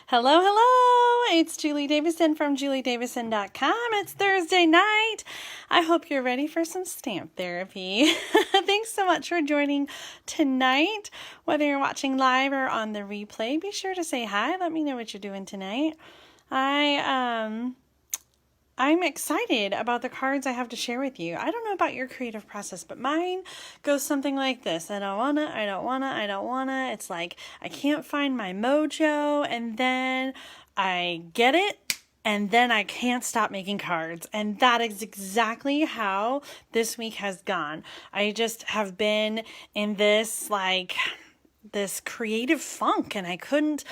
Hello, hello! It's Julie Davison from juliedavison.com. It's Thursday night. I hope you're ready for some stamp therapy. Thanks so much for joining tonight. Whether you're watching live or on the replay, be sure to say hi. Let me know what you're doing tonight. I'm excited about the cards I have to share with you. I don't know about your creative process, but mine goes something like this. I don't wanna. It's like I can't find my mojo, and then I get it, and then I can't stop making cards. And that is exactly how this week has gone. I just have been in this this creative funk, and I couldn't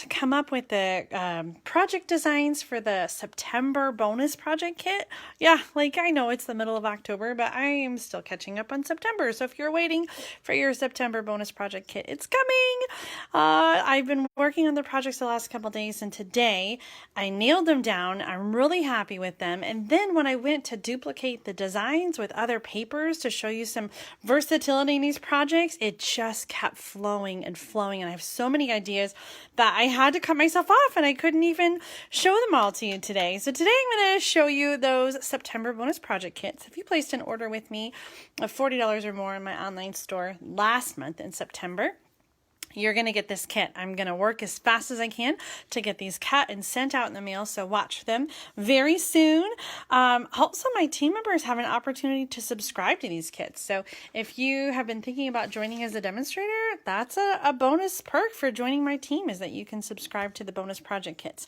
come up with the project designs for the September bonus project kit. Yeah, I know it's the middle of October, but I am still catching up on September. So if you're waiting for your September bonus project kit, it's coming. I've been working on the projects the last couple days, and today I nailed them down. I'm really happy with them. And then when I went to duplicate the designs with other papers to show you some versatility in these projects, it just kept flowing and flowing, and I have so many ideas that I had to cut myself off, and I couldn't even show them all to you today. So today I'm going to show you those September bonus project kits. If you placed an order with me of $40 or more in my online store last month in September, you're going to get this kit. I'm going to work as fast as I can to get these cut and sent out in the mail, so watch them very soon. Also, my team members have an opportunity to subscribe to these kits. So if you have been thinking about joining as a demonstrator, that's a bonus perk for joining my team, is that you can subscribe to the bonus project kits.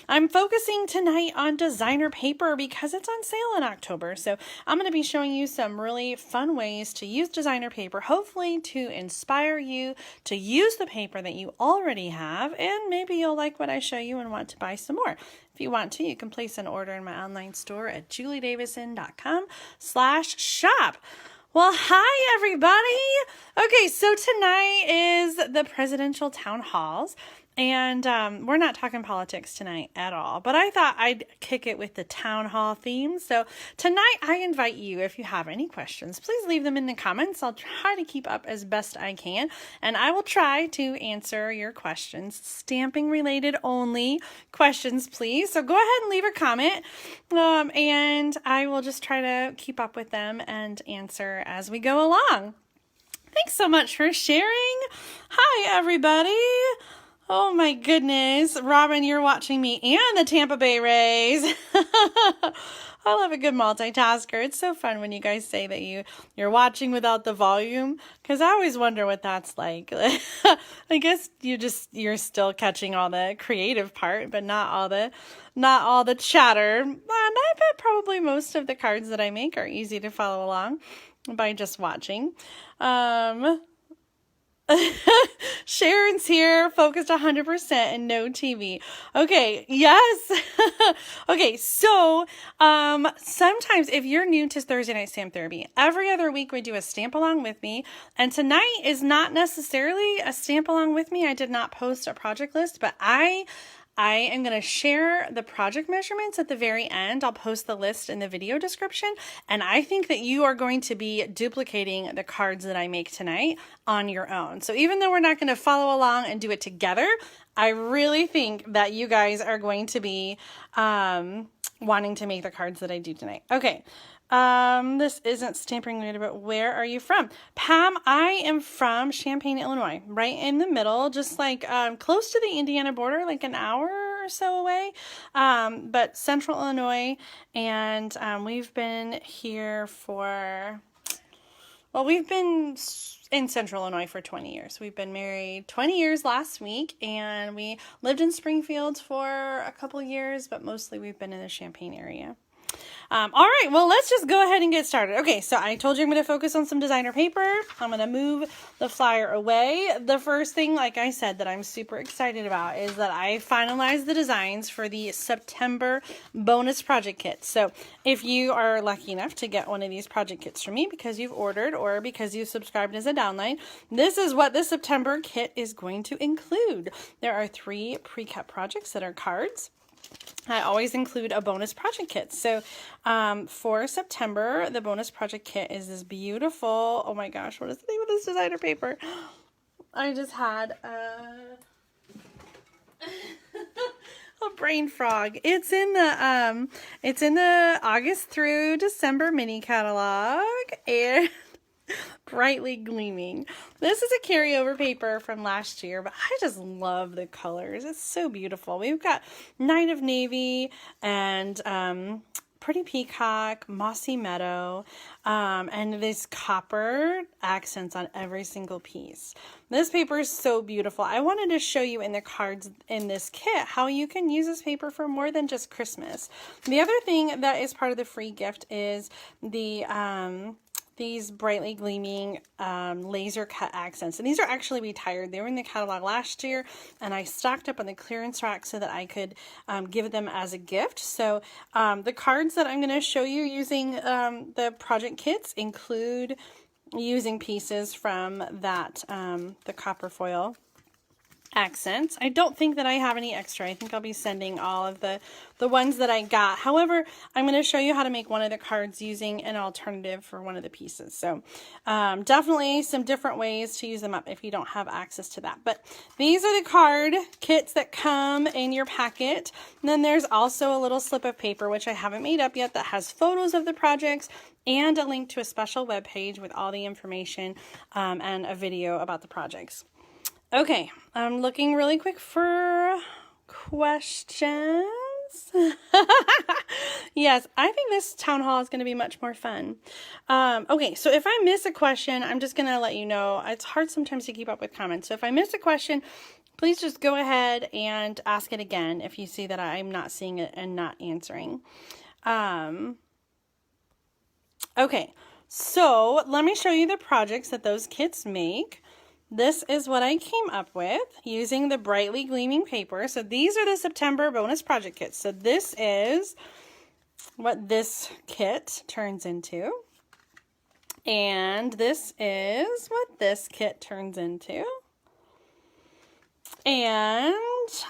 I'm focusing tonight on designer paper because it's on sale in October. So I'm going to be showing you some really fun ways to use designer paper, hopefully to inspire you to use the paper that you already have, and maybe you'll like what I show you and want to buy some more. If you want to, you can place an order in my online store at juliedavison.com/shop. Well, hi everybody. Okay, so tonight is the presidential town halls. And we're not talking politics tonight at all, but I thought I'd kick it with the town hall theme. So tonight I invite you, if you have any questions, please leave them in the comments. I'll try to keep up as best I can, and I will try to answer your questions, stamping related only questions, please. So go ahead and leave a comment, and I will just try to keep up with them and answer as we go along. Thanks so much for sharing. Hi, everybody. Oh my goodness. Robin, you're watching me and the Tampa Bay Rays. I love a good multitasker. It's so fun when you guys say that you're watching without the volume, because I always wonder what that's like. I guess you're still catching all the creative part, but not all the chatter. And I bet probably most of the cards that I make are easy to follow along by just watching. Sharon's here, focused 100% and no TV. Okay, yes. Okay, so sometimes if you're new to Thursday Night Stamp Therapy, every other week we do a stamp along with me, and tonight is not necessarily a stamp along with me. I did not post a project list, but I am going to share the project measurements at the very end. I'll post the list in the video description, and I think that you are going to be duplicating the cards that I make tonight on your own. So even though we're not going to follow along and do it together, I really think that you guys are going to be wanting to make the cards that I do tonight. Okay. This isn't stamping related, but where are you from? Pam, I am from Champaign, Illinois, right in the middle, just close to the Indiana border, like an hour or so away, but central Illinois. And we've been here we've been in central Illinois for 20 years. We've been married 20 years last week, and we lived in Springfield for a couple years, but mostly we've been in the Champaign area. All right, well, let's just go ahead and get started. Okay, so I told you I'm going to focus on some designer paper. I'm going to move the flyer away. The first thing, like I said, that I'm super excited about is that I finalized the designs for the September bonus project kit. So if you are lucky enough to get one of these project kits from me because you've ordered or because you subscribed as a downline, this is what the September kit is going to include. There are 3 pre-cut projects that are cards. I always include a bonus project kit. So for September, the bonus project kit is this beautiful, oh my gosh, what is the name of this designer paper? I just had brain frog. It's in the August through December mini catalog, and brightly gleaming. This is a carryover paper from last year, but I just love the colors. It's so beautiful. We've got Night of Navy and Pretty Peacock, Mossy Meadow, and these copper accents on every single piece. This paper is so beautiful. I wanted to show you in the cards in this kit how you can use this paper for more than just Christmas. The other thing that is part of the free gift is the these brightly gleaming laser cut accents. And these are actually retired. They were in the catalog last year, and I stocked up on the clearance rack so that I could give them as a gift. So the cards that I'm going to show you using the project kits include using pieces from that, the copper foil accents. I don't think that I have any extra. I think I'll be sending all of the ones that I got. However, I'm going to show you how to make one of the cards using an alternative for one of the pieces. So definitely some different ways to use them up if you don't have access to that. But these are the card kits that come in your packet. And then there's also a little slip of paper, which I haven't made up yet, that has photos of the projects and a link to a special web page with all the information and a video about the projects. Okay, I'm looking really quick for questions. Yes, I think this town hall is going to be much more fun. Okay, so if I miss a question, I'm just going to let you know. It's hard sometimes to keep up with comments. So if I miss a question, please just go ahead and ask it again if you see that I'm not seeing it and not answering. Okay, so let me show you the projects that those kits make. This is what I came up with using the brightly gleaming paper. So these are the September bonus project kits. So this is what this kit turns into. And this is what this kit turns into. And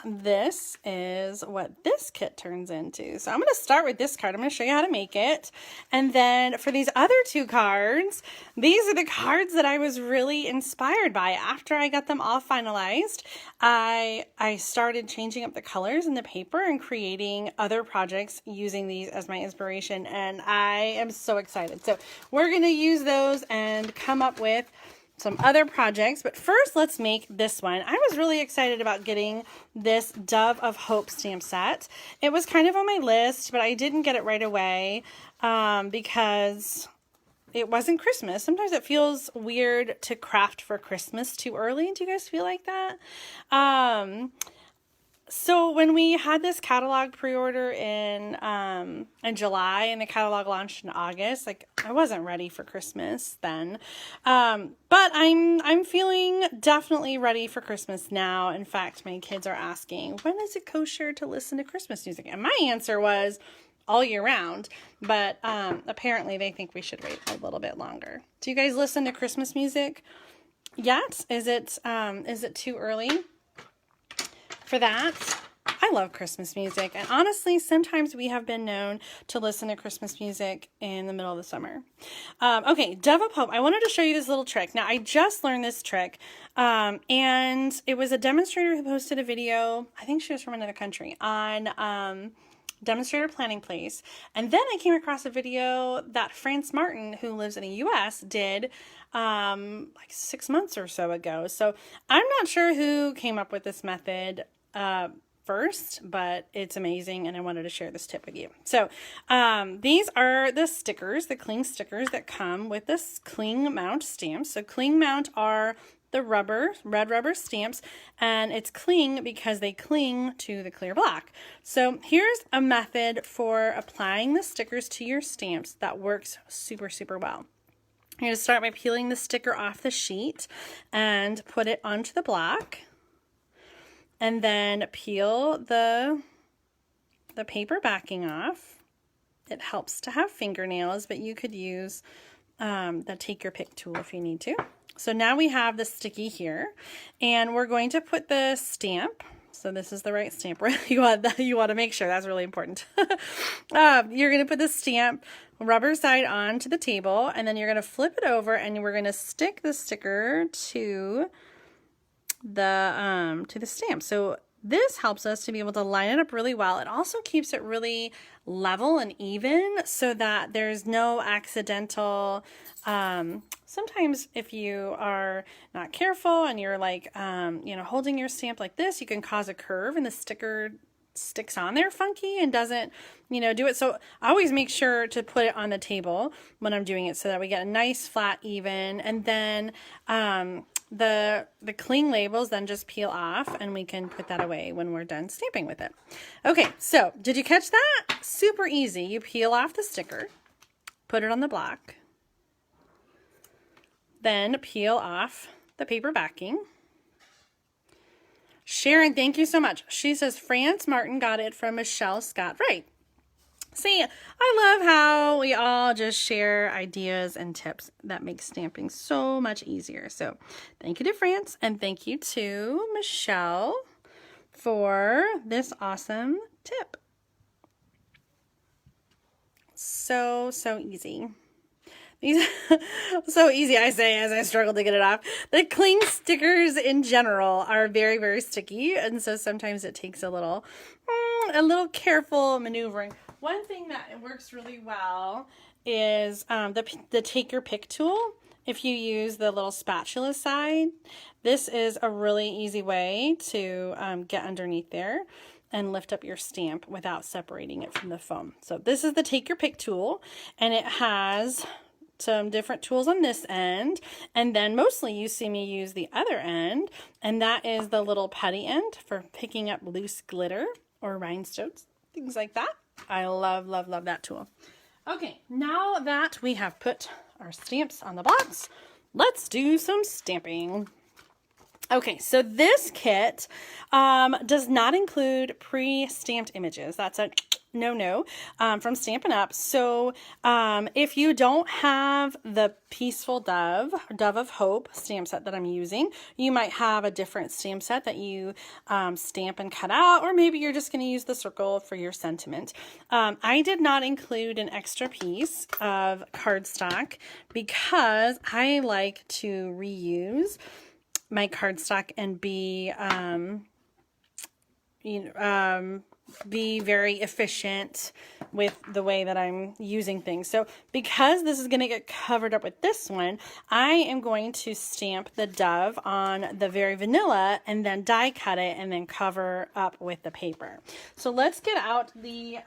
this is what this kit turns into. So I'm going to start with this card. I'm going to show you how to make it. And then for these other two cards, these are the cards that I was really inspired by. After I got them all finalized, I started changing up the colors in the paper and creating other projects using these as my inspiration. And I am so excited. So we're going to use those and come up with some other projects, but first let's make this one. I was really excited about getting this Dove of Hope stamp set. It was kind of on my list, but I didn't get it right away because it wasn't Christmas. Sometimes it feels weird to craft for Christmas too early. Do you guys feel like that? So when we had this catalog pre-order in July and the catalog launched in August, like I wasn't ready for Christmas then. But I'm feeling definitely ready for Christmas now. In fact, my kids are asking, when is it kosher to listen to Christmas music? And my answer was all year round, but apparently they think we should wait a little bit longer. Do you guys listen to Christmas music yet? Is it too early for that? I love Christmas music, and honestly, sometimes we have been known to listen to Christmas music in the middle of the summer. Okay, Dove of Hope. I wanted to show you this little trick. Now, I just learned this trick, and it was a demonstrator who posted a video, I think she was from another country, on Demonstrator Planning Place, and then I came across a video that France Martin, who lives in the U.S., did like 6 months or so ago. So I'm not sure who came up with this method first, but it's amazing, and I wanted to share this tip with you. So these are the stickers, the cling stickers that come with this cling mount stamps. So cling mount are the red rubber stamps, and it's cling because they cling to the clear black. So here's a method for applying the stickers to your stamps that works super, super well. You're going to start by peeling the sticker off the sheet and put it onto the black. And then peel the paper backing off. It helps to have fingernails, but you could use the take your pick tool if you need to. So now we have the sticky here, and we're going to put the stamp. So this is the right stamp. You want to make sure that's really important. You're going to put the stamp rubber side onto the table, and then you're going to flip it over, and we're going to stick the sticker to the stamp. So this helps us to be able to line it up really well. It also keeps it really level and even so that there's no accidental, sometimes if you are not careful and you're like, you know, holding your stamp like this, you can cause a curve and the sticker sticks on there funky and doesn't, you know, do it. So I always make sure to put it on the table when I'm doing it so that we get a nice flat even. And then the cling labels then just peel off and we can put that away when we're done stamping with it. Okay, so did you catch that? Super easy. You peel off the sticker, put it on the block, then peel off the paper backing. Sharon, thank you so much. She says France Martin got it from Michelle Scott. Right. See, I love how we all just share ideas and tips. That makes stamping so much easier. So thank you to France and thank you to Michelle for this awesome tip. So easy. So easy, I say, as I struggle to get it off. The cling stickers in general are very, very sticky, and so sometimes it takes a little careful maneuvering. One thing that works really well is the take your pick tool. If you use the little spatula side, this is a really easy way to get underneath there and lift up your stamp without separating it from the foam. So this is the take your pick tool, and it has some different tools on this end, and then mostly you see me use the other end, and that is the little putty end for picking up loose glitter or rhinestones, things like that. I love, love, love that tool. Okay, now that we have put our stamps on the box, let's do some stamping. Okay, so this kit does not include pre-stamped images. That's a no from Stampin' Up. So if you don't have the Peaceful Dove of Hope stamp set that I'm using, you might have a different stamp set that you stamp and cut out, or maybe you're just going to use the circle for your sentiment. I did not include an extra piece of cardstock because I like to reuse my cardstock and be very efficient with the way that I'm using things. So because this is going to get covered up with this one, I am going to stamp the dove on the very vanilla and then die cut it and then cover up with the paper. So let's get out the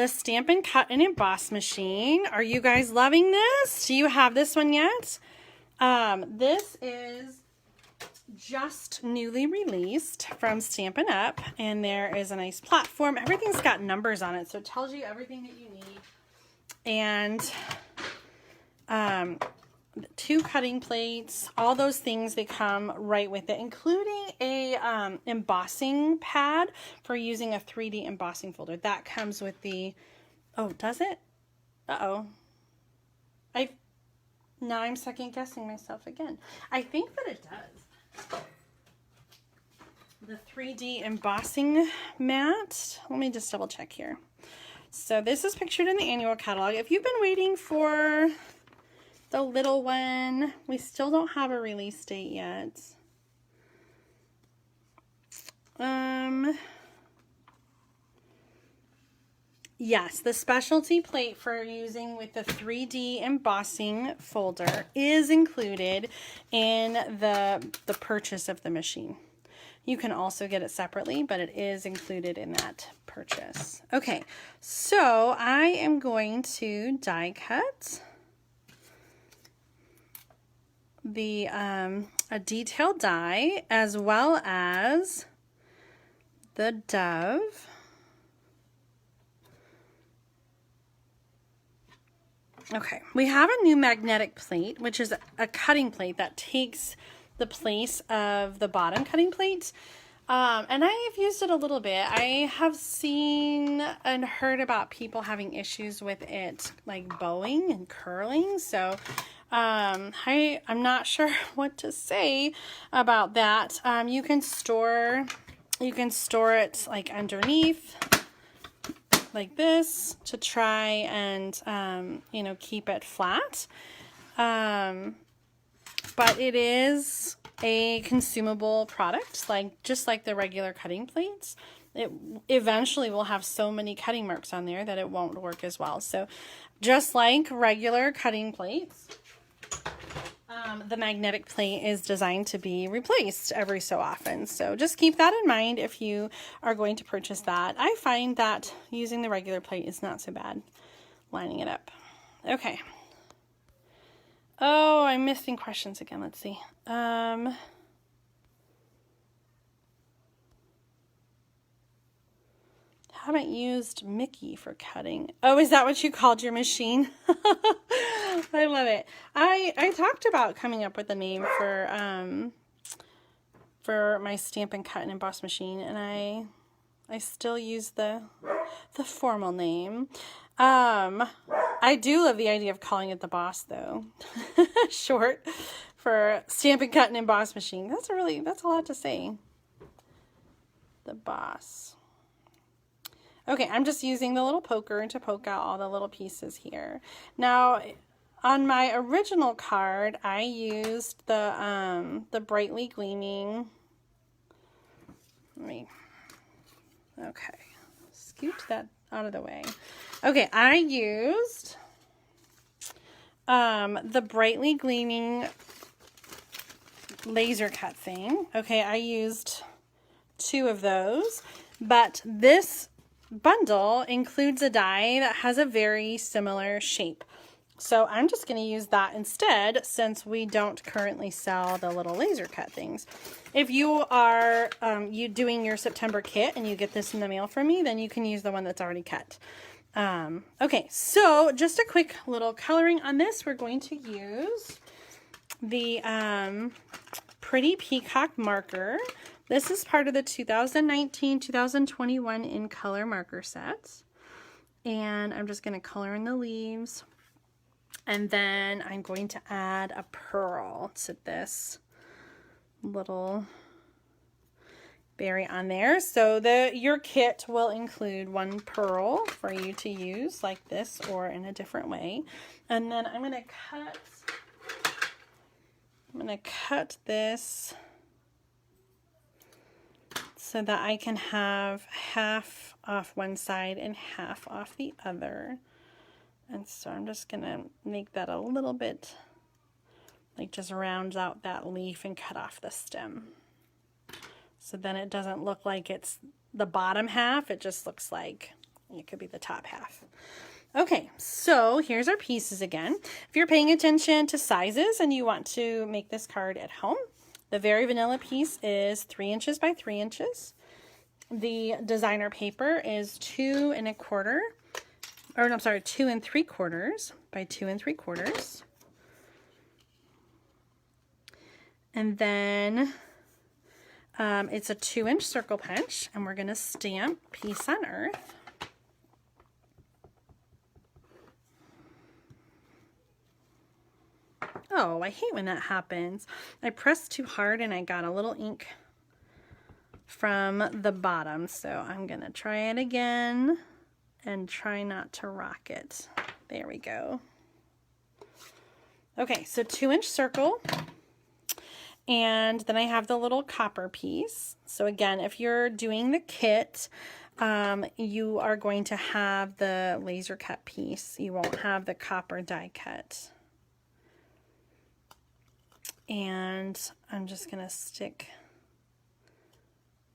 Stampin' Cut and Emboss machine. Are you guys loving this? Do you have this one yet? This is just newly released from Stampin' Up, and there is a nice platform. Everything's got numbers on it, so it tells you everything that you need. And 2 cutting plates, all those things, they come right with it, including a embossing pad for using a 3D embossing folder. That comes with the, oh, does it? Uh-oh. Now I'm second guessing myself again. I think that it does. The 3D embossing mat. Let me just double check here. So this is pictured in the annual catalog. If you've been waiting for the little one, we still don't have a release date yet. Yes, the specialty plate for using with the 3D embossing folder is included in the purchase of the machine. You can also get it separately, but it is included in that purchase. Okay, so I am going to die cut the a detailed die as well as the dove. Okay, we have a new magnetic plate, which is a cutting plate that takes the place of the bottom cutting plate. And I have used it a little bit. I have seen and heard about people having issues with it, like bowing and curling. So I'm not sure what to say about that. You can store it like underneath, like this, to try and keep it flat. But it is a consumable product, like just like the regular cutting plates. It eventually will have so many cutting marks on there that it won't work as well. So just like regular cutting plates, the magnetic plate is designed to be replaced every so often. So just keep that in mind if you are going to purchase that. I find that using the regular plate is not so bad lining it up. Okay. Oh, I'm missing questions again. Let's see. Haven't used Mickey for cutting. Oh, is that what you called your machine? I love it. I talked about coming up with a name for my Stampin' Cut and Emboss machine, and I still use the formal name. I do love the idea of calling it the Boss though. Short for Stampin' Cut and Emboss machine. That's a lot to say. The Boss. Okay, I'm just using the little poker to poke out all the little pieces here. Now, on my original card, I used the brightly gleaming. Okay, scoot that out of the way. Okay, I used the brightly gleaming laser cut thing. Okay, I used 2 of those, but this bundle includes a die that has a very similar shape. So I'm just going to use that instead, since we don't currently sell the little laser cut things. If you are doing your September kit and you get this in the mail from me, then you can use the one that's already cut. Okay, so just a quick little coloring on this. We're going to use the Pretty Peacock marker. This is part of the 2019-2021 in color marker set. And I'm just going to color in the leaves. And then I'm going to add a pearl to this little berry on there. So your kit will include 1 pearl for you to use like this or in a different way. And then I'm going to cut this so that I can have half off one side and half off the other. And so I'm just going to make that a little bit, like just rounds out that leaf and cut off the stem. So then it doesn't look like it's the bottom half, it just looks like it could be the top half. Okay, so here's our pieces again. If you're paying attention to sizes and you want to make this card at home, the Very Vanilla piece is 3 inches by 3 inches. The designer paper is 2 3/4 by 2 3/4. And then it's a 2-inch circle punch, and we're going to stamp Peace on Earth. Oh, I hate when that happens. I pressed too hard and I got a little ink from the bottom. So I'm going to try it again and try not to rock it. There we go. Okay, so 2-inch circle. And then I have the little copper piece. So again, if you're doing the kit, you are going to have the laser cut piece. You won't have the copper die cut. And I'm just going to stick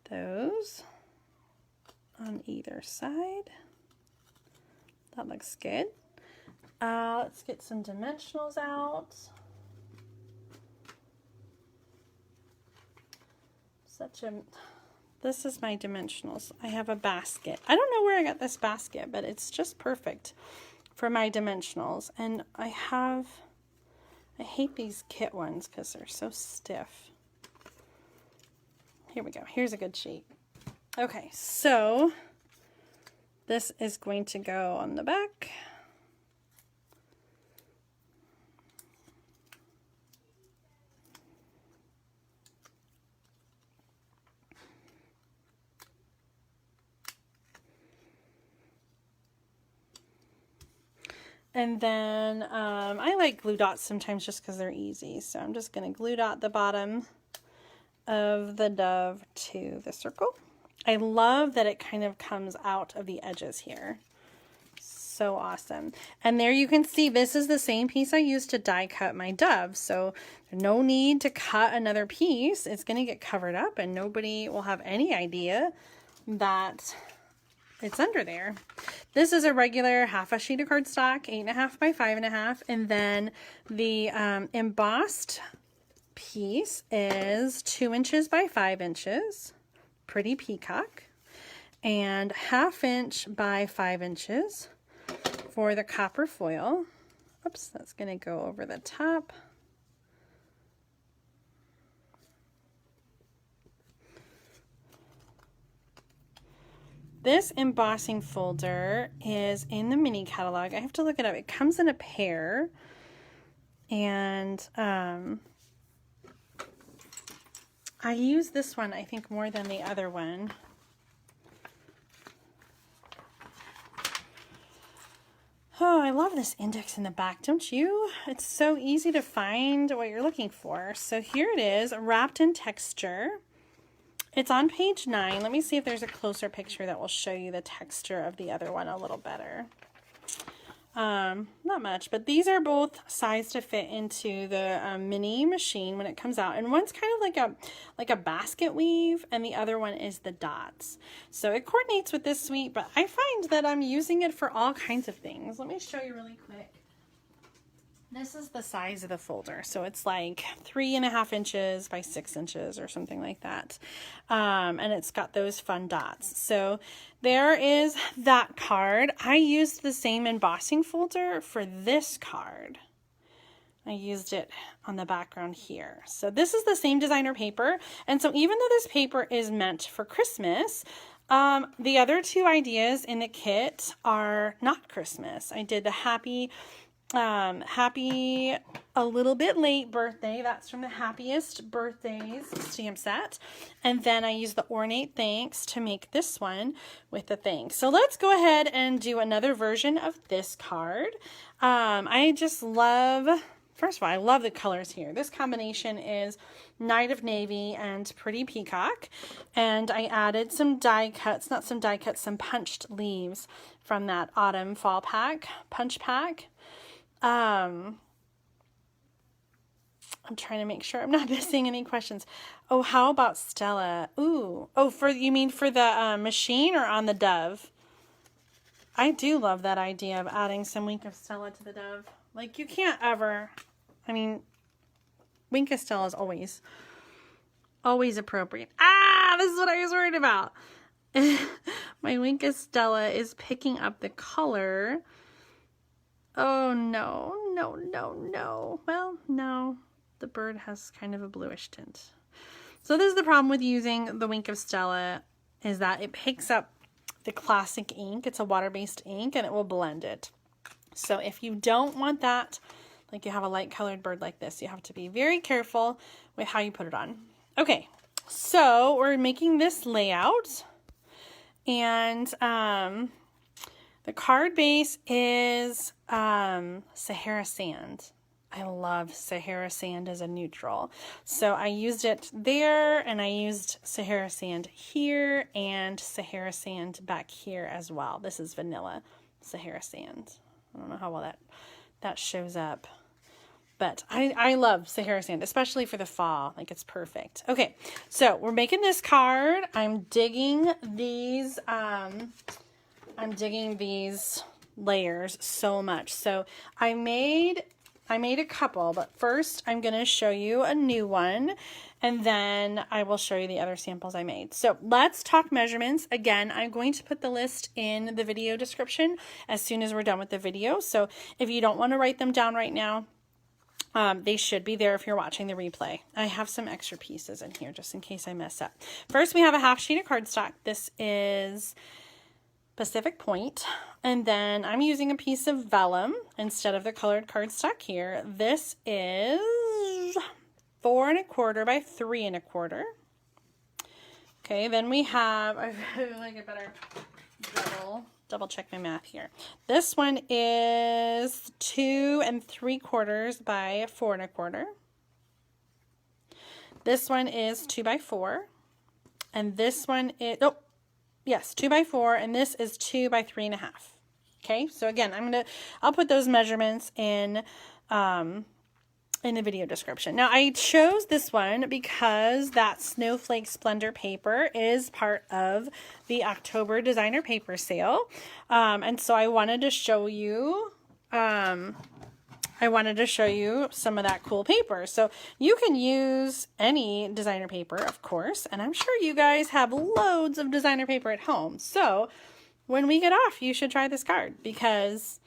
those on either side. That looks good. Let's get some dimensionals out. This is my dimensionals. I have a basket. I don't know where I got this basket, but it's just perfect for my dimensionals. And I hate these kit ones because they're so stiff. Here we go. Here's a good shape. Okay, so this is going to go on the back. And then I like glue dots sometimes just because they're easy. So I'm just going to glue dot the bottom of the dove to the circle. I love that it kind of comes out of the edges here. So awesome. And there you can see this is the same piece I used to die cut my dove. So no need to cut another piece. It's going to get covered up and nobody will have any idea that it's under there. This is a regular half a sheet of cardstock, 8.5 by 5.5. And then the embossed piece is 2 inches by 5 inches. Pretty Peacock. And 1/2 inch by 5 inches. For the copper foil. Oops, that's going to go over the top. This embossing folder is in the mini catalog. I have to look it up. It comes in a pair. And I use this one, I think, more than the other one. Oh, I love this index in the back, don't you? It's so easy to find what you're looking for. So here it is, wrapped in texture. It's on page 9. Let me see if there's a closer picture that will show you the texture of the other one a little better. Not much, but these are both sized to fit into the mini machine when it comes out. And one's kind of like a basket weave, and the other one is the dots. So it coordinates with this suite, but I find that I'm using it for all kinds of things. Let me show you really quick. This is the size of the folder. So it's like 3.5 inches by 6 inches or something like that. And it's got those fun dots. So there is that card. I used the same embossing folder for this card. I used it on the background here. So this is the same designer paper. And so even though this paper is meant for Christmas, the other two ideas in the kit are not Christmas. I did the happy a little bit late birthday. That's from the Happiest Birthdays stamp set. And then I used the ornate thanks to make this one with the thanks. So let's go ahead and do another version of this card. I just love, first of all, I love the colors here. This combination is Night of Navy and Pretty Peacock. And I added some die cuts, not some die cuts, some punched leaves from that autumn fall pack, punch pack. I'm trying to make sure I'm not missing any questions. Oh, how about Stella? Ooh. Oh, you mean for the machine or on the dove? I do love that idea of adding some Wink of Stella to the dove. Like, you can't ever, I mean, Wink of Stella is always appropriate. Ah, this is what I was worried about. My Wink of Stella is picking up the color. Oh, no. Well, no. The bird has kind of a bluish tint. So this is the problem with using the Wink of Stella, is that it picks up the classic ink. It's a water-based ink, and it will blend it. So if you don't want that, like you have a light-colored bird like this, you have to be very careful with how you put it on. Okay, so we're making this layout, and the card base is Sahara sand. I love Sahara sand as a neutral. So I used it there, and I used Sahara sand here and Sahara sand back here as well. This is vanilla Sahara sand. I don't know how well that shows up. But I love Sahara sand, especially for the fall. Like, it's perfect. Okay, so we're making this card. I'm digging these layers so much. So I made a couple, but first I'm going to show you a new one, and then I will show you the other samples I made. So let's talk measurements. Again, I'm going to put the list in the video description as soon as we're done with the video. So if you don't want to write them down right now, they should be there if you're watching the replay. I have some extra pieces in here just in case I mess up. First, we have a half sheet of cardstock. This is Pacific Point, and then I'm using a piece of vellum instead of the colored cardstock here. This is 4 1/4 by 3 1/4. Okay, then we have, I feel like I better double check my math here. This one is 2 3/4 by 4 1/4. This one is 2x4, and this one is, oh, yes, 2x4, and this is 2 by 3.5. Okay, so again, I'll put those measurements in the video description. Now, I chose this one because that Snowflake Splendor paper is part of the October designer paper sale. And so I wanted to show you, some of that cool paper. So you can use any designer paper, of course, and I'm sure you guys have loads of designer paper at home. So when we get off, you should try this card because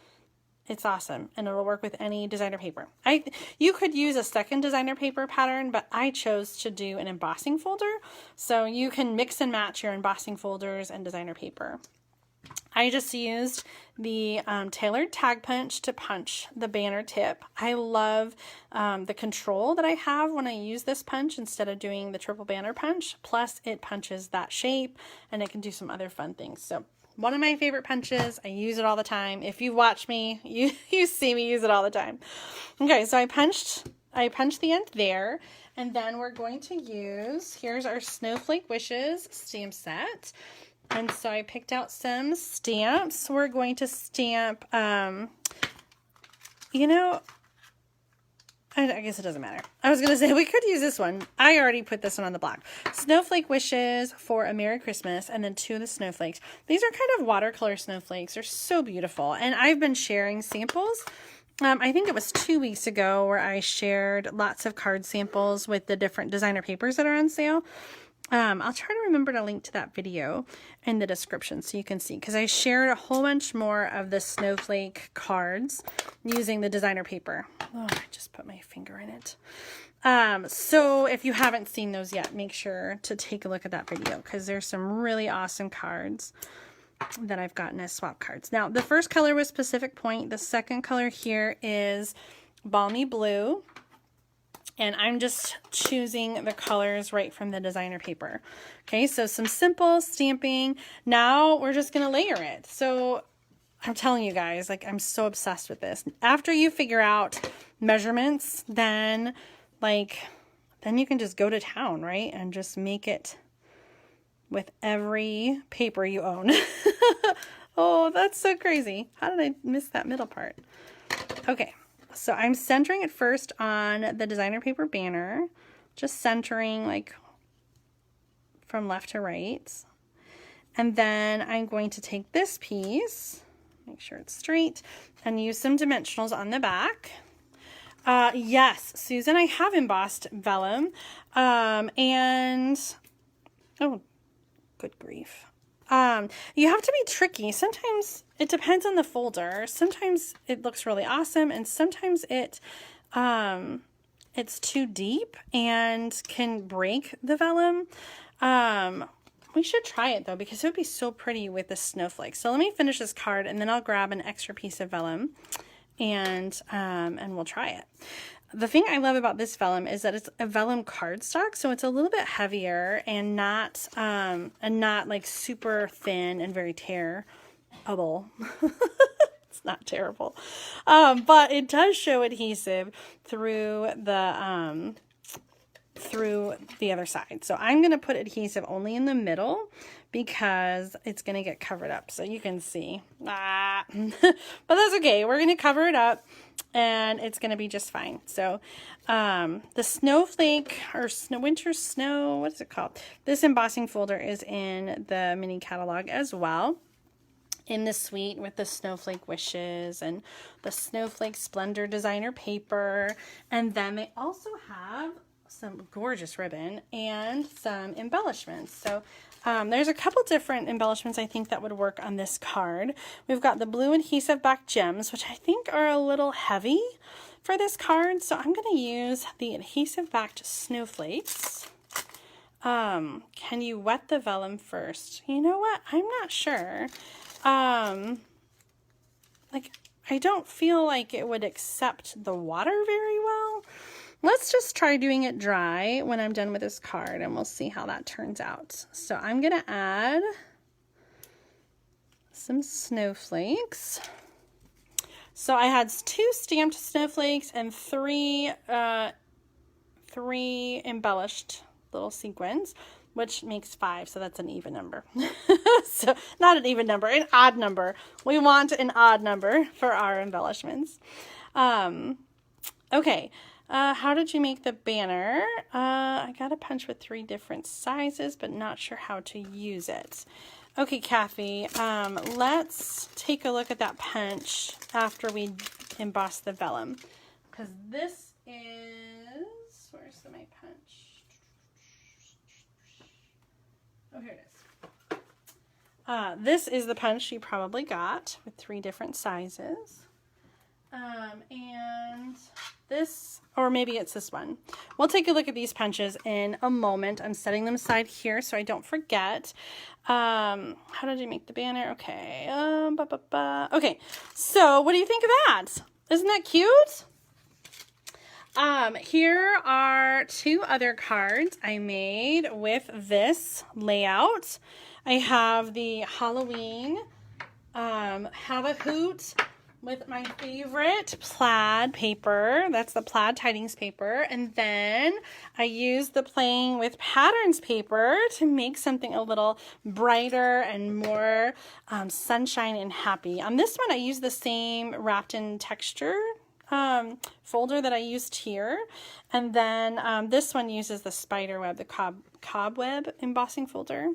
it's awesome and it'll work with any designer paper. You could use a second designer paper pattern, but I chose to do an embossing folder. So you can mix and match your embossing folders and designer paper. I just used the tailored tag punch to punch the banner tip. I love the control that I have when I use this punch instead of doing the triple banner punch. Plus it punches that shape and it can do some other fun things. So one of my favorite punches. I use it all the time. If you watch me, you see me use it all the time. Okay, so I punched the end there, and then we're going to use, here's our Snowflake Wishes stamp set. And so I picked out some stamps. We're going to stamp, you know, I guess it doesn't matter. I was going to say we could use this one. I already put this one on the block. Snowflake Wishes for a Merry Christmas, and then 2 of the snowflakes. These are kind of watercolor snowflakes. They're so beautiful. And I've been sharing samples. I think it was 2 weeks ago where I shared lots of card samples with the different designer papers that are on sale. I'll try to remember to link to that video in the description so you can see, because I shared a whole bunch more of the snowflake cards using the designer paper. Oh, I just put my finger in it. So if you haven't seen those yet, make sure to take a look at that video because there's some really awesome cards that I've gotten as swap cards. Now, the first color was Pacific Point. The second color here is Balmy Blue. And I'm just choosing the colors right from the designer paper. Okay, so some simple stamping. Now we're just going to layer it. So I'm telling you guys, like, I'm so obsessed with this. After you figure out measurements, then you can just go to town, right? And just make it with every paper you own. Oh, that's so crazy. How did I miss that middle part? Okay. So I'm centering it first on the designer paper banner, just centering like from left to right. And then I'm going to take this piece, make sure it's straight, and use some dimensionals on the back. Yes, Susan, I have embossed vellum. And, oh, good grief. You have to be tricky. Sometimes it depends on the folder. Sometimes it looks really awesome, and sometimes it's too deep and can break the vellum. We should try it though, because it would be so pretty with the snowflake. So let me finish this card and then I'll grab an extra piece of vellum and we'll try it. The thing I love about this vellum is that it's a vellum cardstock, so it's a little bit heavier and not like super thin and very tearable. It's not terrible, but it does show adhesive through the other side. So I'm going to put adhesive only in the middle because it's going to get covered up. So you can see, but that's okay. We're going to cover it up and it's going to be just fine. So the snowflake or winter snow, what is it called? This embossing folder is in the mini catalog as well, in the suite with the Snowflake Wishes and the Snowflake Splendor designer paper. And then they also have some gorgeous ribbon and some embellishments. So there's a couple different embellishments I think that would work on this card. We've got the blue adhesive back gems, which I think are a little heavy for this card. So I'm going to use the adhesive backed snowflakes. Can you wet the vellum first? You know what? I'm not sure. Like, I don't feel like it would accept the water very well. Let's just try doing it dry when I'm done with this card and we'll see how that turns out. So I'm going to add some snowflakes. So I had 2 stamped snowflakes and 3 3 embellished little sequins, which makes 5, so that's an even number. So not an even number, an odd number. We want an odd number for our embellishments. Okay, how did you make the banner? I got a punch with 3 different sizes, but not sure how to use it. Okay, Kathy, let's take a look at that punch after we emboss the vellum, because this is, where's my punch? Oh, here it is. This is the punch you probably got with 3 different sizes. And this, or maybe it's this one. We'll take a look at these punches in a moment. I'm setting them aside here so I don't forget. How did you make the banner? Okay. Okay. So what do you think of that? Isn't that cute? Here are 2 other cards I made with this layout. I have the Halloween, Have a Hoot with my favorite plaid paper. That's the plaid tidings paper. And then I used the Playing with Patterns paper to make something a little brighter and more sunshine and happy. On this one, I used the same wrapped in texture folder that I used here. And then this one uses the spider web, the cobweb embossing folder.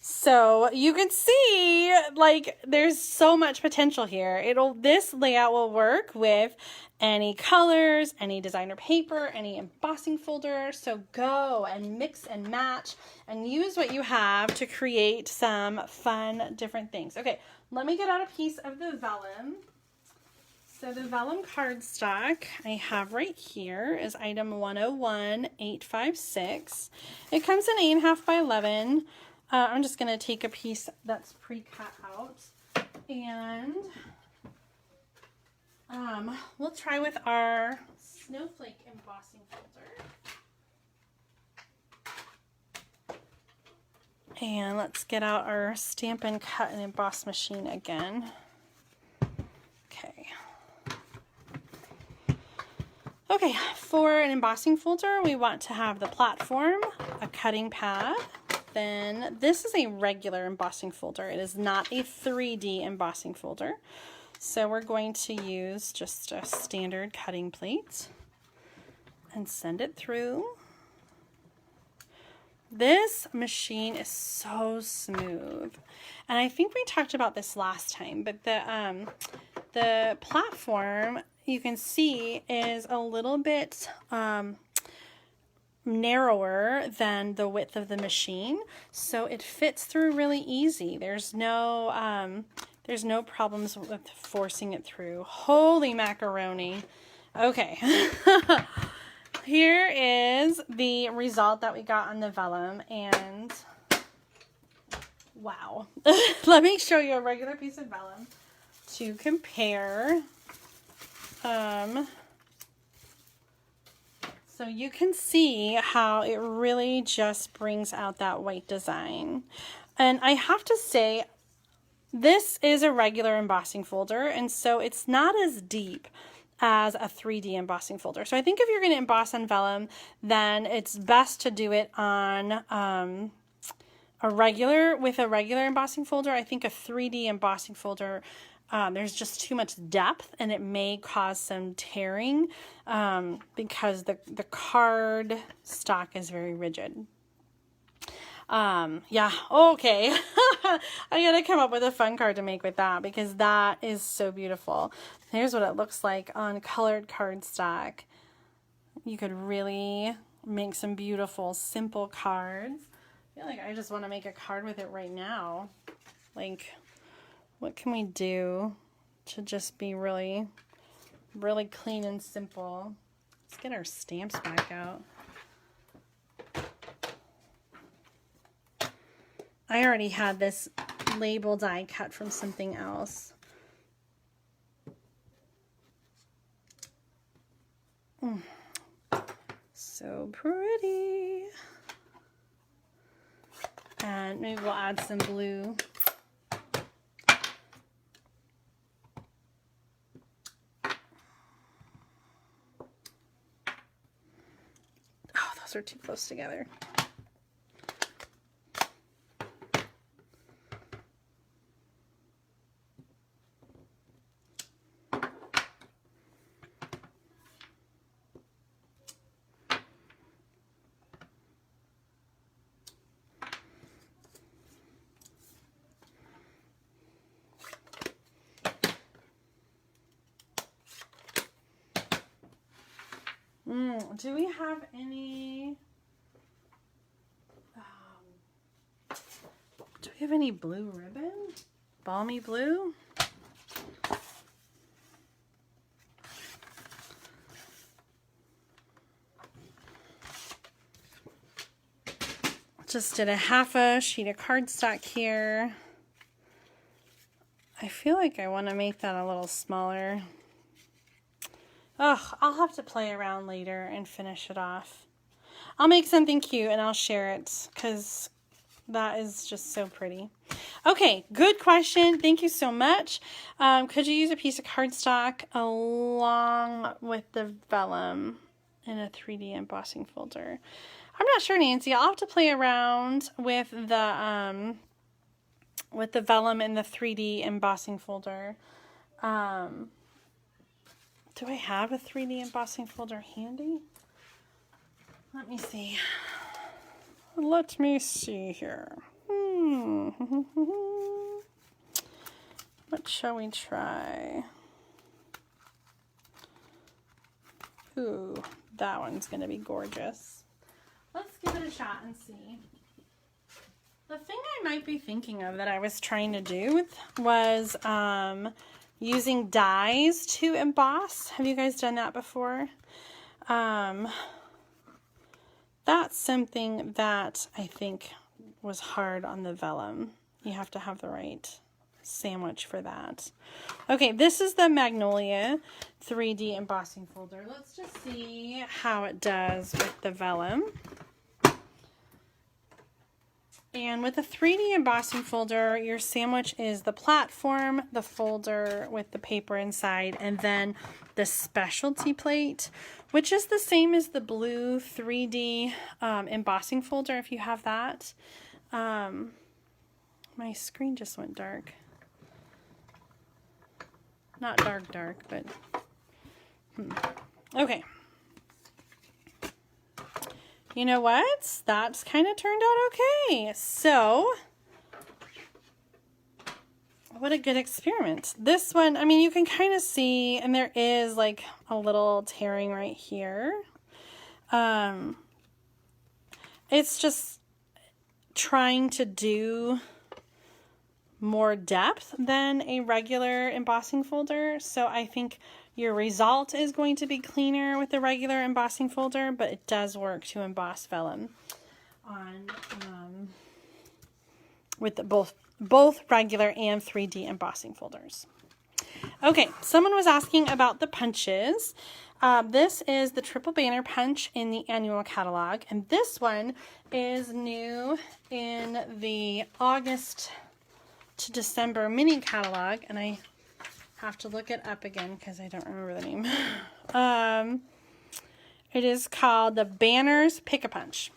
So you can see, like, there's so much potential here. This layout will work with any colors, any designer paper, any embossing folder. So go and mix and match and use what you have to create some fun, different things. Okay, let me get out a piece of the vellum. So the Vellum Cardstock I have right here is item 101856. It comes in 8.5 by 11. I'm just going to take a piece that's pre-cut out, and we'll try with our Snowflake embossing folder. And let's get out our Stampin' cut and emboss machine again. Okay. Okay, for an embossing folder, we want to have the platform, a cutting pad. Then this is a regular embossing folder. It is not a 3D embossing folder. So we're going to use just a standard cutting plate and send it through. This machine is so smooth. And I think we talked about this last time, but the platform, you can see, is a little bit narrower than the width of the machine, so it fits through really easy. There's no problems with forcing it through. Holy macaroni. Okay. Here is the result that we got on the vellum, and wow. Let me show you a regular piece of vellum to compare. So you can see how it really just brings out that white design. And I have to say, this is a regular embossing folder, and so it's not as deep as a 3D embossing folder. So I think if you're going to emboss on vellum, then it's best to do it on a regular embossing folder. I think a 3D embossing folder, there's just too much depth, and it may cause some tearing because the card stock is very rigid. Yeah, okay. I gotta come up with a fun card to make with that, because that is so beautiful. Here's what it looks like on colored cardstock. You could really make some beautiful, simple cards. I feel like I just want to make a card with it right now. Like, what can we do to just be really, really clean and simple? Let's get our stamps back out. I already had this label die cut from something else. So pretty. And maybe we'll add some blue. are too close together. Do we have any, do we have any blue ribbon? Balmy blue? Just did a half a sheet of cardstock here. I feel like I want to make that a little smaller. Oh, I'll have to play around later and finish it off. I'll make something cute and I'll share it because that is just so pretty. Okay, good question. Thank you so much. Could you use a piece of cardstock along with the vellum in a 3D embossing folder? I'm not sure, Nancy. I'll have to play around with the vellum in the 3D embossing folder. Do I have a 3D embossing folder handy? Let me see. Let me see here. What shall we try? Ooh, that one's going to be gorgeous. Let's give it a shot and see. The thing I might be thinking of that I was trying to do was using dies to emboss. Have you guys done that before? That's something that I think was hard on the vellum. You have to have the right sandwich for that. Okay, this is the Magnolia 3D embossing folder. Let's just see how it does with the vellum. And with the 3D embossing folder, your sandwich is the platform, the folder with the paper inside, and then the specialty plate, which is the same as the blue 3D embossing folder if you have that. My screen just went dark. Not dark, but... Okay. You know what? That's kind of turned out okay. So, what a good experiment. This one, I mean, you can kind of see, and there is like a little tearing right here. It's just trying to do more depth than a regular embossing folder. So I think your result is going to be cleaner with the regular embossing folder, but it does work to emboss vellum on with the both regular and 3D embossing folders. Okay, someone was asking about the punches. This is the triple banner punch in the annual catalog, and this one is new in the August to December mini catalog, and I have to look it up again because I don't remember the name. It is called the Banners Pick-a-Punch.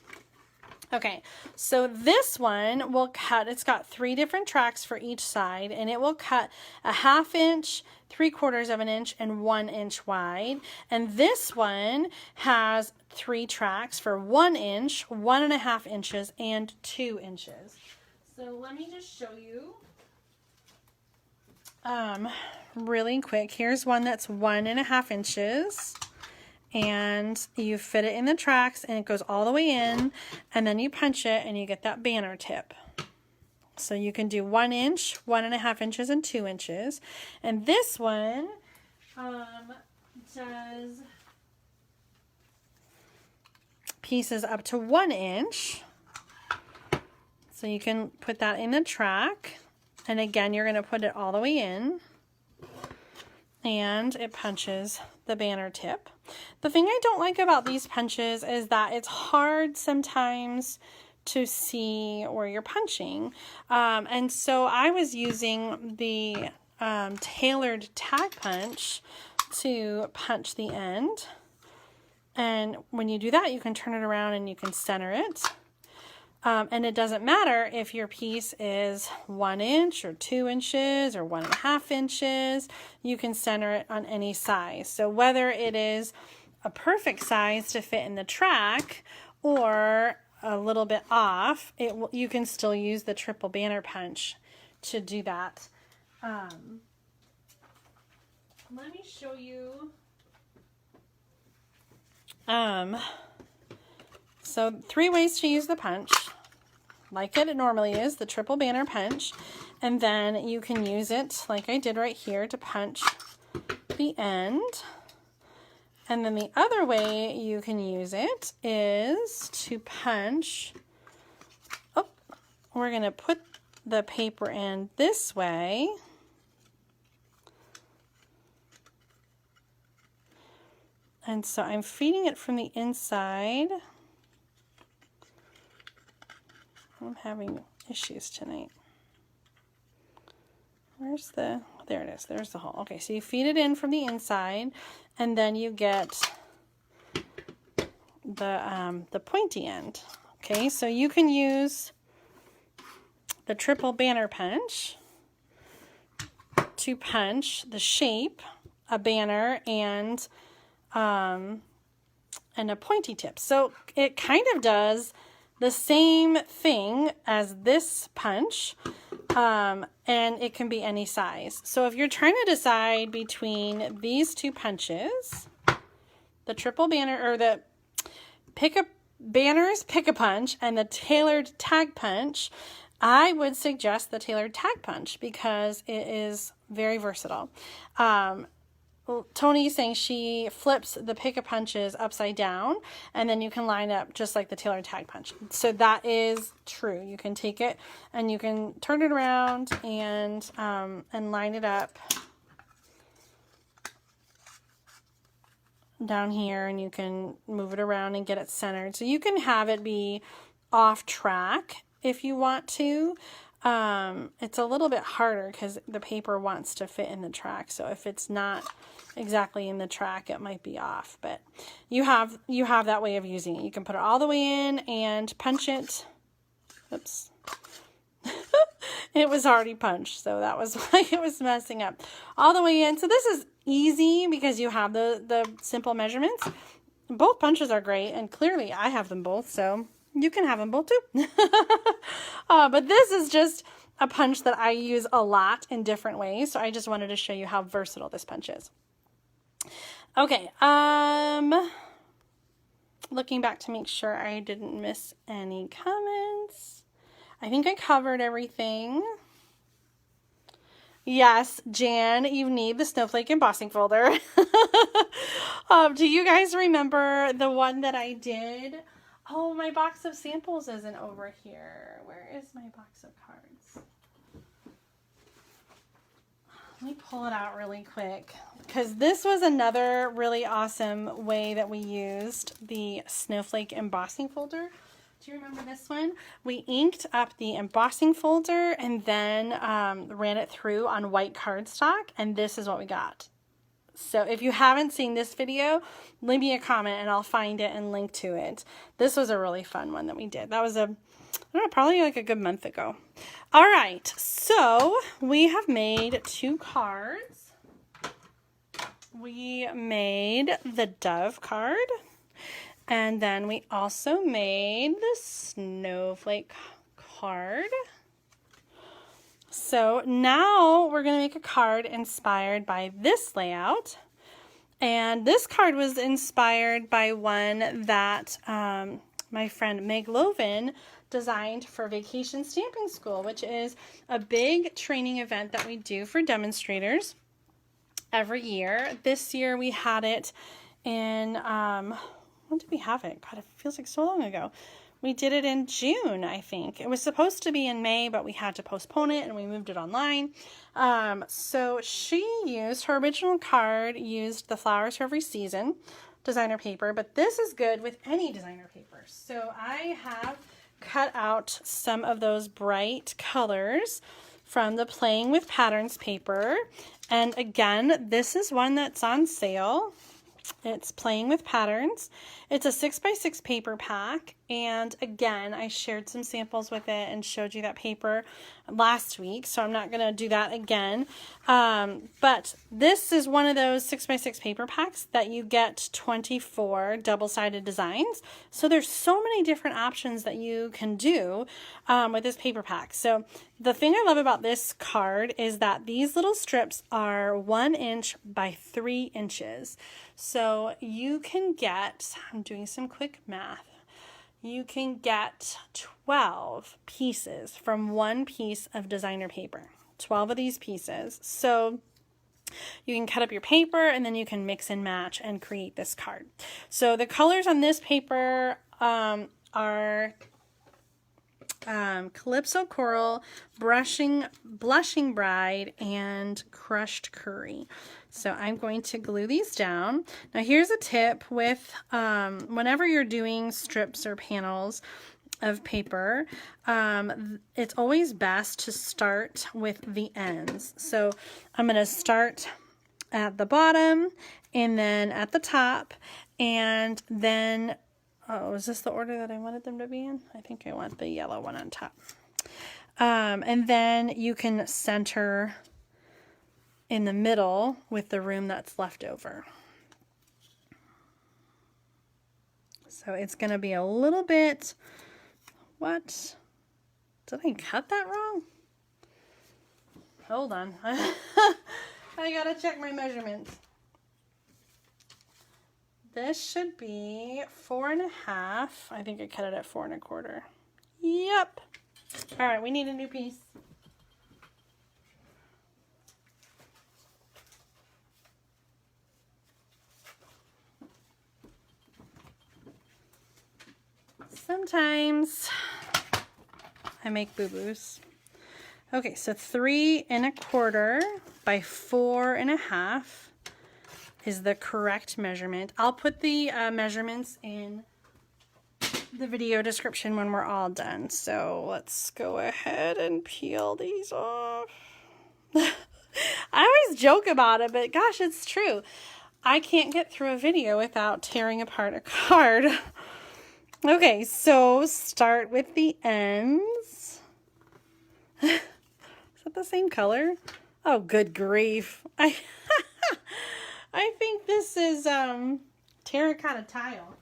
Okay, so this one will cut, it's got 3 different tracks for each side, and it will cut a 1/2 inch, 3/4 of an inch, and 1 inch wide. And this one has 3 tracks for 1 inch, 1.5 inches, and 2 inches. So let me just show you really quick. Here's one that's 1.5 inches. And you fit it in the tracks and it goes all the way in, and then you punch it and you get that banner tip. So you can do 1 inch, 1.5 inches, and 2 inches. And this one does pieces up to 1 inch. So you can put that in the track. And again, you're going to put it all the way in. And it punches the banner tip. The thing I don't like about these punches is that it's hard sometimes to see where you're punching. And so I was using the tailored tag punch to punch the end. And when you do that, you can turn it around and you can center it. And it doesn't matter if your piece is 1 inch or 2 inches or 1.5 inches. You can center it on any size. So whether it is a perfect size to fit in the track or a little bit off, you can still use the triple banner punch to do that. Let me show you. So 3 ways to use the punch, like it normally is, the triple banner punch, and then you can use it like I did right here to punch the end. And then the other way you can use it is to punch, we're going to put the paper in this way. And so I'm feeding it from the inside. I'm having issues tonight. Where's the, there it is, there's the hole. Okay, so you feed it in from the inside, and then you get the pointy end. Okay, so you can use the triple banner punch to punch the shape, a banner, and a pointy tip. So it kind of does the same thing as this punch, and it can be any size. So if you're trying to decide between these two punches, the triple banner or the pick a punch and the tailored tag punch, I would suggest the tailored tag punch because it is very versatile. Tony is saying she flips the pick-a-punches upside down, and then you can line up just like the tailored tag punch. So that is true. You can take it and you can turn it around and line it up down here, and you can move it around and get it centered. So you can have it be off track if you want to. It's a little bit harder because the paper wants to fit in the track. So if it's not exactly in the track, it might be off, but you have that way of using it. You can put it all the way in and punch it. Oops. It was already punched, so that was why it was messing up. All the way in. So this is easy because you have the simple measurements. Both punches are great, and clearly I have them both, so you can have them both too. But this is just a punch that I use a lot in different ways, so I just wanted to show you how versatile this punch is. Okay, looking back to make sure I didn't miss any comments. I think I covered everything. Yes, Jan, you need the Snowflake embossing folder. Do you guys remember the one that I did? Oh, my box of samples isn't over here. Where is my box of cards? Let me pull it out really quick, because this was another really awesome way that we used the Snowflake embossing folder. Do you remember this one? We inked up the embossing folder and then ran it through on white cardstock, and this is what we got. So if you haven't seen this video, leave me a comment and I'll find it and link to it. This was a really fun one that we did. That was I don't know, probably like a good month ago. All right, so we have made 2 cards. We made the dove card, and then we also made the snowflake card. So now we're going to make a card inspired by this layout. And this card was inspired by one that my friend Meg Loven designed for Vacation Stamping School, which is a big training event that we do for demonstrators every year. This year we had it in, when did we have it? God, it feels like so long ago. We did it in June, I think. It was supposed to be in May, but we had to postpone it and we moved it online. So she used, her original card used the Flowers for Every Season designer paper, but this is good with any designer paper. So I have cut out some of those bright colors from the Playing with Patterns paper. And again, this is one that's on sale. It's Playing with Patterns. It's a 6x6 paper pack, and again, I shared some samples with it and showed you that paper last week, so I'm not going to do that again. But this is one of those 6x6 paper packs that you get 24 double-sided designs. So there's so many different options that you can do with this paper pack. So the thing I love about this card is that these little strips are 1 inch by 3 inches. So you can get, I'm doing some quick math, you can get 12 pieces from one piece of designer paper. 12 of these pieces. So you can cut up your paper and then you can mix and match and create this card. So the colors on this paper are Calypso Coral, Blushing Bride, and Crushed Curry. So I'm going to glue these down. Now here's a tip with whenever you're doing strips or panels of paper, it's always best to start with the ends. So I'm going to start at the bottom and then at the top, and then oh, is this the order that I wanted them to be in? I think I want the yellow one on top. And then you can center in the middle with the room that's left over. So it's going to be a little bit, what? Did I cut that wrong? Hold on. I gotta check my measurements. This should be 4.5. I think I cut it at 4 1/4. Yep. All right, we need a new piece. Sometimes I make boo-boos. Okay, so 3 1/4 by 4 1/2 is the correct measurement. I'll put the measurements in the video description when we're all done. So let's go ahead and peel these off. I always joke about it, but gosh, it's true. I can't get through a video without tearing apart a card. Okay, so start with the ends. Is that the same color? Oh, good grief. I think this is terracotta tile.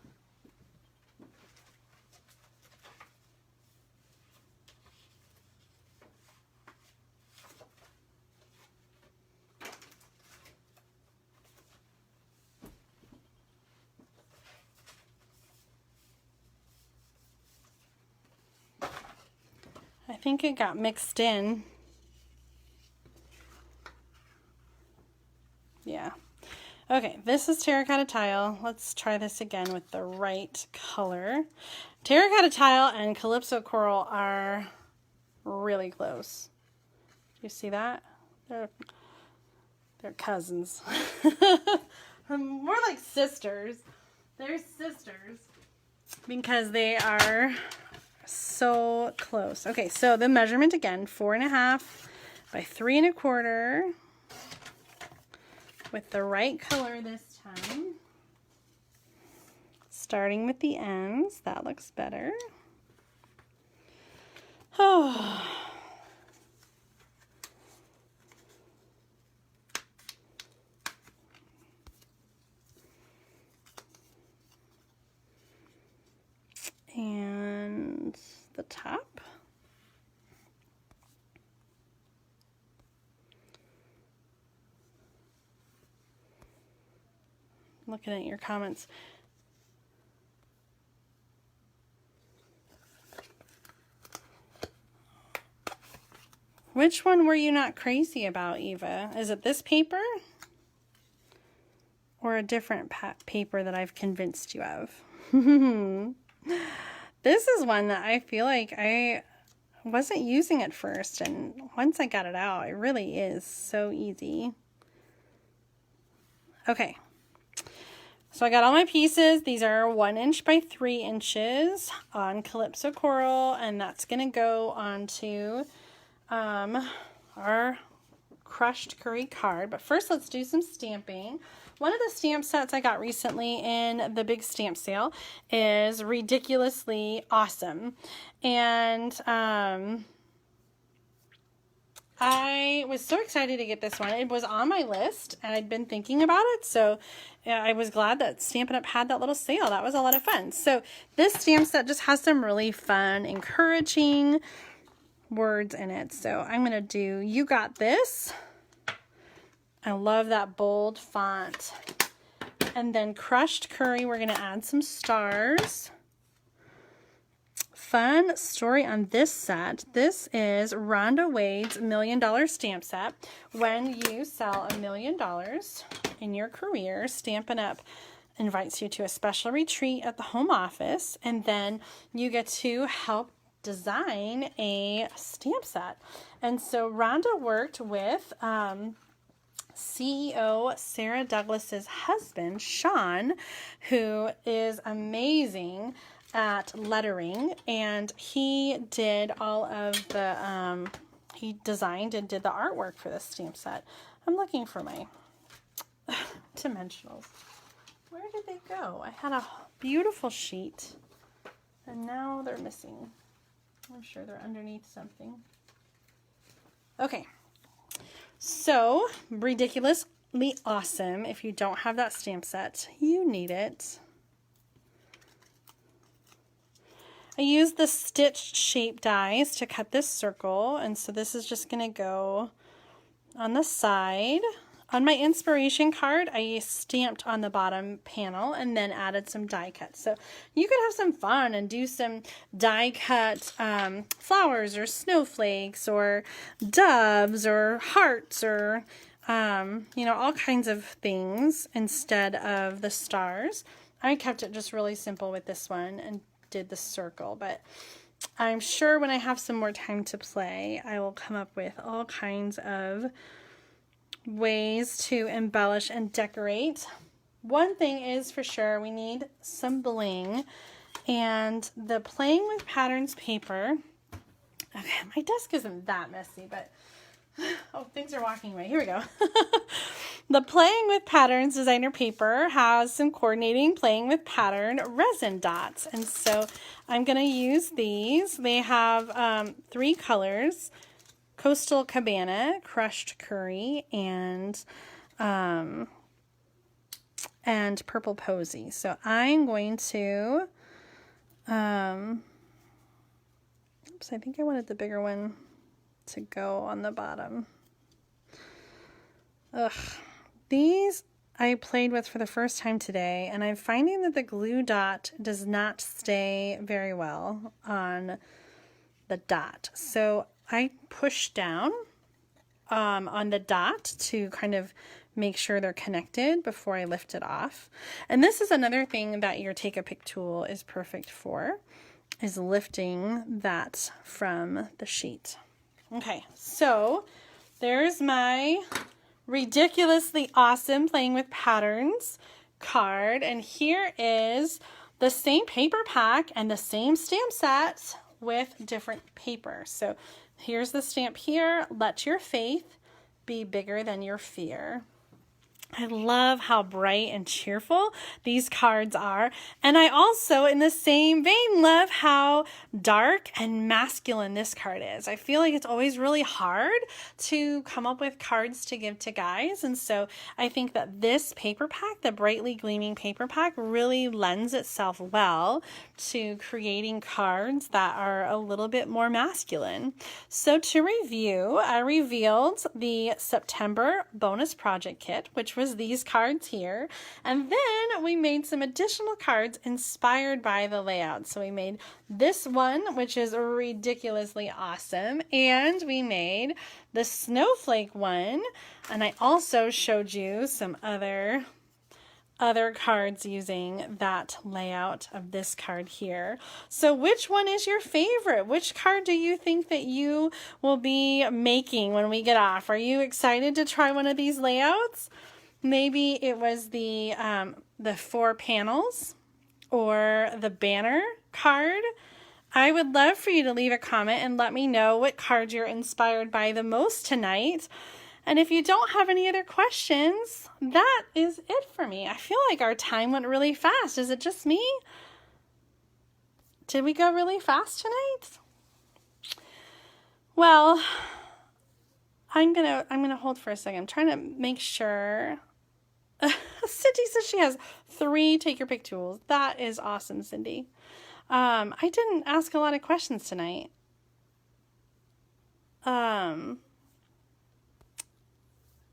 I think it got mixed in. Yeah. Okay, this is terracotta tile. Let's try this again with the right color. Terracotta tile and Calypso Coral are really close. Do you see that? They're cousins. More like sisters. They're sisters because they are so close. Okay, so the measurement again, 4 1/2 by 3 1/4 with the right color this time. Starting with the ends, that looks better. Oh. And the top. Looking at your comments. Which one were you not crazy about, Eva? Is it this paper? Or a different paper that I've convinced you of? This is one that I feel like I wasn't using at first, and once I got it out, it really is so easy. Okay, so I got all my pieces. These are 1 inch by 3 inches on Calypso Coral, and that's gonna go onto our crushed curry card. But first, let's do some stamping. one of the stamp sets I got recently in the big stamp sale is Ridiculously Awesome. And I was so excited to get this one. It was on my list and I'd been thinking about it. So I was glad that Stampin' Up! Had that little sale. That was a lot of fun. So this stamp set just has some really fun, encouraging words in it. So I'm going to do You Got This. I love that bold font. And then Crushed Curry, we're going to add some stars. Fun story on this set. This is Rhonda Wade's $1 Million Stamp Set. When you sell $1 million in your career, Stampin' Up! Invites you to a special retreat at the home office, and then you get to help design a stamp set. And so Rhonda worked with CEO Sarah Douglas's husband, Sean, who is amazing at lettering, and he did all of the, he designed and did the artwork for this stamp set. I'm looking for my dimensionals. Where did they go? I had a beautiful sheet, and now they're missing. I'm sure they're underneath something. Okay, so Ridiculously Awesome. If you don't have that stamp set, you need it. I used the stitched shape dies to cut this circle, and so this is just going to go on the side. On my inspiration card, I stamped on the bottom panel and then added some die cuts. So you could have some fun and do some die cut flowers or snowflakes or doves or hearts or, you know, all kinds of things instead of the stars. I kept it just really simple with this one and did the circle, but I'm sure when I have some more time to play, I will come up with all kinds of ways to embellish and decorate. One thing is for sure, we need some bling, and the Playing with Patterns paper. Okay, my desk isn't that messy, but oh, things are walking away. Here we go. The Playing with Patterns designer paper has some coordinating Playing with Pattern resin dots, and so I'm going to use these. They have 3 colors: Coastal Cabana, Crushed Curry, and Purple Posy. So I'm going to, oops, I think I wanted the bigger one to go on the bottom. Ugh. These I played with for the first time today, and I'm finding that the glue dot does not stay very well on the dot. So I push down on the dot to kind of make sure they're connected before I lift it off. And this is another thing that your Take-A-Pic tool is perfect for, is lifting that from the sheet. Okay, so there's my Ridiculously Awesome Playing with Patterns card, and here is the same paper pack and the same stamp set with different paper. So here's the stamp here: let your faith be bigger than your fear. I love how bright and cheerful these cards are. And I also, in the same vein, love how dark and masculine this card is. I feel like it's always really hard to come up with cards to give to guys. And so I think that this paper pack, the brightly gleaming paper pack, really lends itself well to creating cards that are a little bit more masculine. So to review, I revealed the September bonus project kit, which was these cards here, and then we made some additional cards inspired by the layout. So we made this one, which is Ridiculously Awesome, and we made the snowflake one, and I also showed you some other cards using that layout of this card here. So which one is your favorite? Which card do you think that you will be making when we get off? Are you excited to try one of these layouts? Maybe it was the 4 panels or the banner card. I would love for you to leave a comment and let me know what card you're inspired by the most tonight. And if you don't have any other questions, that is it for me. I feel like our time went really fast. Is it just me? Did we go really fast tonight? Well, I'm gonna hold for a second. I'm trying to make sure. Cindy says she has 3 take your pick tools. That is awesome, Cindy. I didn't ask a lot of questions tonight.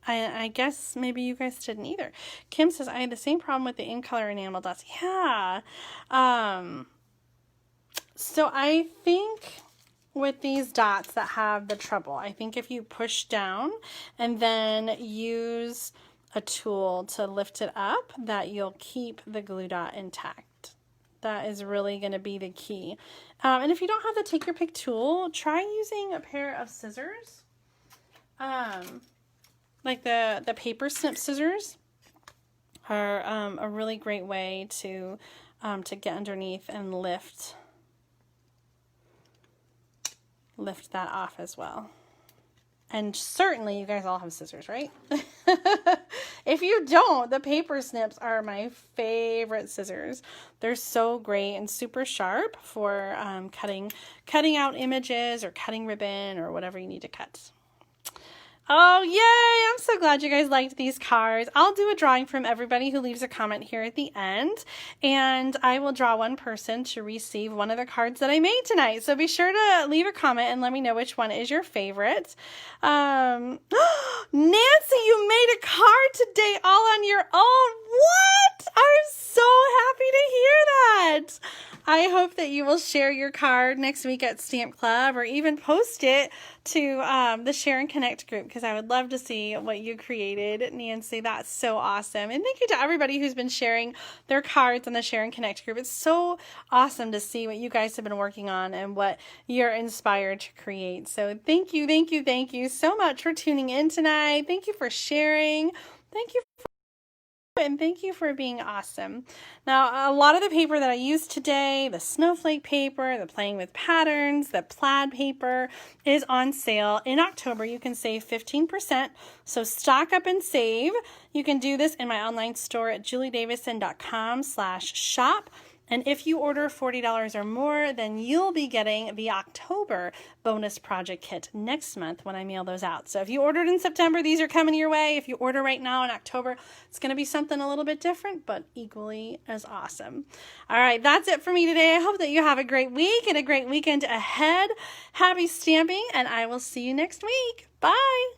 I guess maybe you guys didn't either. Kim says, I had the same problem with the in color enamel dots. Yeah. So I think with these dots that have the trouble, I think if you push down and then use a tool to lift it up, that you'll keep the glue dot intact. That is really going to be the key. And if you don't have the take your pick tool, try using a pair of scissors. Like the paper snip scissors are a really great way to get underneath and lift that off as well. And certainly you guys all have scissors, right? If you don't, the paper snips are my favorite scissors. They're so great and super sharp for cutting out images or cutting ribbon or whatever you need to cut. Oh, yay! I'm so glad you guys liked these cards. I'll do a drawing from everybody who leaves a comment here at the end, and I will draw one person to receive one of the cards that I made tonight. So be sure to leave a comment and let me know which one is your favorite. Nancy, you made a card today all on your own. What? I'm so happy to hear that. I hope that you will share your card next week at Stamp Club or even post it to the Share and Connect group because I would love to see what you created, Nancy. That's so awesome. And thank you to everybody who's been sharing their cards on the Share and Connect group. It's so awesome to see what you guys have been working on and what you're inspired to create. So thank you, thank you, thank you so much for tuning in tonight. Thank you for sharing. Thank you and thank you for being awesome. Now, a lot of the paper that I used today, the snowflake paper, the playing with patterns, the plaid paper is on sale in October. You can save 15%. So stock up and save. You can do this in my online store at juliedavison.com/shop. And if you order $40 or more, then you'll be getting the October bonus project kit next month when I mail those out. So if you ordered in September, these are coming your way. If you order right now in October, it's going to be something a little bit different, but equally as awesome. All right, that's it for me today. I hope that you have a great week and a great weekend ahead. Happy stamping, and I will see you next week. Bye.